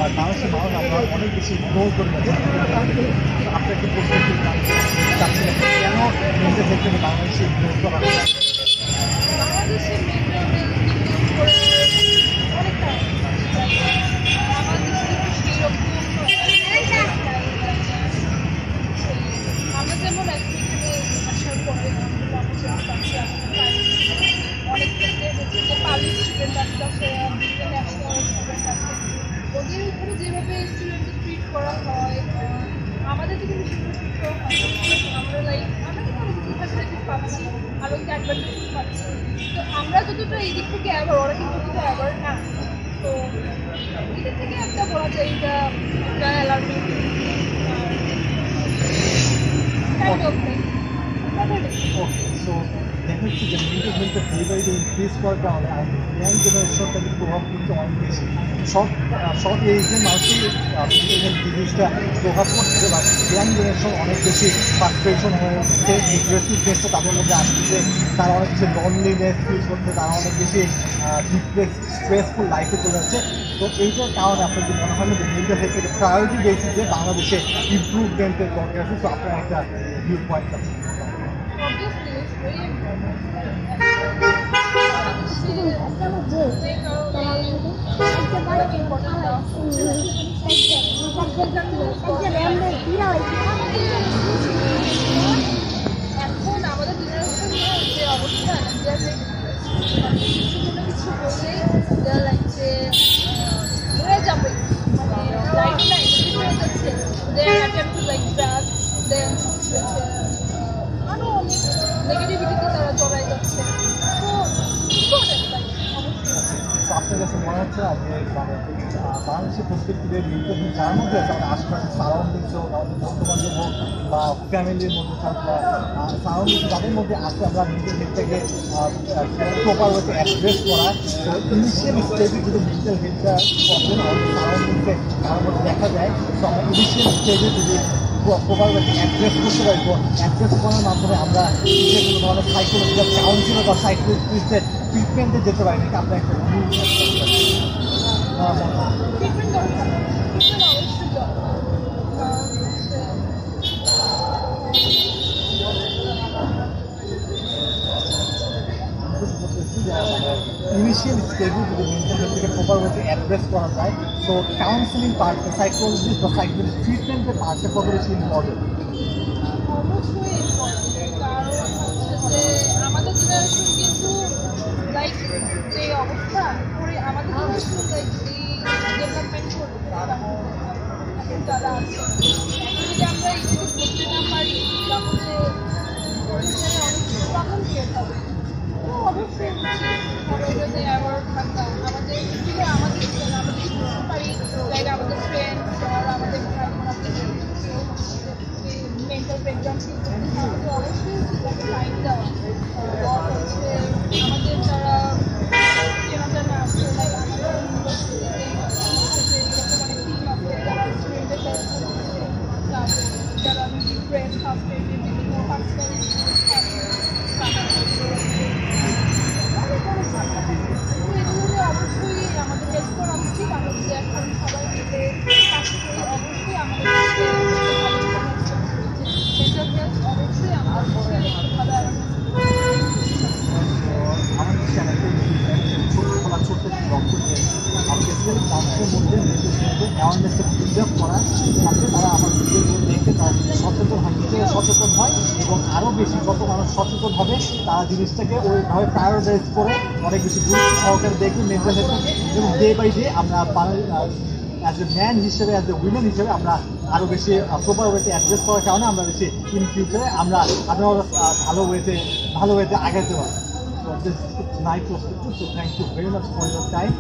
আর বাংলাদেশের মানুষ আমরা অনেক বেশি ইগনোর করে যাচ্ছি। আপনার কি প্রশ্ন চাচ্ছিলেন কেন মেয়েদের ক্ষেত্রে বাংলাদেশে ইগনোর করা হয়? আমরা যেমন এখানে আসার পরে অনেক ক্ষেত্রে হচ্ছে যে পাবলিক স্টুডেন্ট আছে, ইন্টারন্যাশনাল স্টুডেন্ট আছে, ওদের উপরে যেভাবে স্টুডেন্টকে ট্রিট করা হয় আমাদেরকে কিন্তু সেভাবে ট্রিট করা হয়। আমরা আমরা কিন্তু অনেক কিছু ফ্যাসিলিটিস পাচ্ছি, আরও কিছু অ্যাডভান্টেজ পাচ্ছি। তো আমরা যতটা এই দিক থেকে অ্যাওয়ার, ওরা কিন্তু অতটা অ্যাওয়ার না। তো এদের থেকে একটা বলা যায় এটা একটা অ্যালার্মিং দেখা যাচ্ছে যে মেন্টাল হেলথের ডেলিভারিটা ইনক্রিজ করার কারণে ইয়াং জেনারেশনটা কিন্তু প্রভাব কিন্তু অনেক বেশি। শর্ট এজে মানুষের মেন্টাল হেলথ ডিজিজটা প্রভাব পড়ছে, বা ইয়াং জেনারেশন অনেক বেশি ফ্রাস্ট্রেশন হয়ে উঠছে, ডিপ্রেসিভনেসটা তাদের মধ্যে আসছে, তারা অনেক বেশি লনলিনেস ফিল করছে, তারা অনেক বেশি ডিপ্রেস স্ট্রেসফুল লাইফে চলে যাচ্ছে। তো এইটার কারণে আপনার যে মনে হয় যে মেন্টাল হেলথের প্রায়োরিটি বেসিসে বাংলাদেশে ইমপ্রুভমেন্টের দরকার আছে। তো আপনার একটা ভিউ পয়েন্ট আছে। Obviously, it's very important. এখন আমাদের জেনারেশনের যে অবস্থা, কিছু বললেই লাগছে হয়ে যাবে, মানে লাইফ লাইফ হয়ে যাচ্ছে। আরও অনেক নেগেটিভিটিতে তারা জড়াই যাচ্ছে। তো আপনার কাছে মনে হচ্ছে না যে বাংলাদেশের প্রত্যেকটিদের মেন্টাল যার মধ্যে আছে, আমাদের আশপাশের সারাউন্ডিংস হোক, আমাদের বন্ধুবান্ধব হোক বা ফ্যামিলির মধ্যে থাক বা সারাউন্ডিংস যাদের মধ্যে আছে, আমরা মেন্টাল হেলথটাকে প্রপার ওয়েতে অ্যাড্রেস করা। তো ইনিশিয়াল স্টেজে যদি মেন্টাল হেলথটা প্রবলেম আমাদের সারাউন্ডিংসে তার মধ্যে দেখা যায়, তো আমরা ইনিশিয়াল স্টেজে যদি প্রপার ওয়েতে অ্যাড্রেস করতে পারবো, অ্যাড্রেস করার মাধ্যমে আমরা কোনো ধরনের সাইকোলজিক্যাল কাউন্সিলর বা সাইকোলজিস্টের ট্রিটমেন্টে যেতে পারি নাকি আপনার একটা ইনিশিয়াল স্টেজে যদি মেন্টাল হেলথকে প্রপার ওয়েতে অ্যাড্রেস করা যায়, তো কাউন্সিলিং পার্টে সাইকোলজিস্ট বা সাইকোলজিস্ট ট্রিটমেন্টের পার্টে কত বেশি ইম্পর্টেন্ট? অবশ্যই ইম্পর্টেন্ট, কারণ হচ্ছে যে আমাদের জেনারেশন কিন্তু লাইক যে অবস্থা করে আমাদের জেনারেশন লাইক এই ডেভেলপমেন্ট করতে এখন যারা আছে, যদি আমরা এই জিনিস করতে না পারি তাহলে অনেক স্ট্রাগল হয়ে যাবে। তো অবশ্যই আমাদের অ্যাওয়ার্ড থাকা, আমাদের আমাদের পারি লাইক আমাদের ফ্রেন্ডস আর আমাদের মেন্টাল ব্রেকডাউন ফিল করতে আমাদের অবশ্যই তাকে টাইম দেওয়া। হচ্ছে আমাদের যারা চেনা জানা আছে, লাইক আমাদের ইউনিভার্সিটিতে এরকম অনেক টিম আছে যারা স্টুডেন্টের হেল্প করতেছে, যারা ডিপ্রেস থাকে, বিভিন্ন পার্সোনাল ইস্যুস থাকে, এগুলো অবশ্যই আমাদের হেল্প করা উচিত। আমরা যদি এখন সবাই মিলে কাজ করি, অবশ্যই আমাদের অবশ্যই আমাদের ভালো ছোট্ট লক্ষ্য যে মানুষের মধ্যে অ্যাওয়ারনেসটা বিল্ড আপ করা, যাতে তারা আমার ভিডিওগুলো দেখে তারা সচেতন হয়, নিজেরা সচেতন হয়, এবং আরও বেশি যত মানুষ সচেতন হবে তারা জিনিসটাকে ওইভাবে প্রায়োরিটাইজ করে অনেক বেশি গুরুত্ব সহকারে দেখবে মেন্টাল হেলথ। এবং ডে বাই ডে আমরা অ্যাজ এ ম্যান হিসেবে, অ্যাজ এ উইমেন হিসেবে আমরা আরও বেশি প্রপার ওয়েতে অ্যাড্রেস করার কারণে আমরা বেশি ইন ফিউচারে আমরা ভালো ওয়েতে আগাতে পারবো। So this is my perspective. So thank you very much for your time.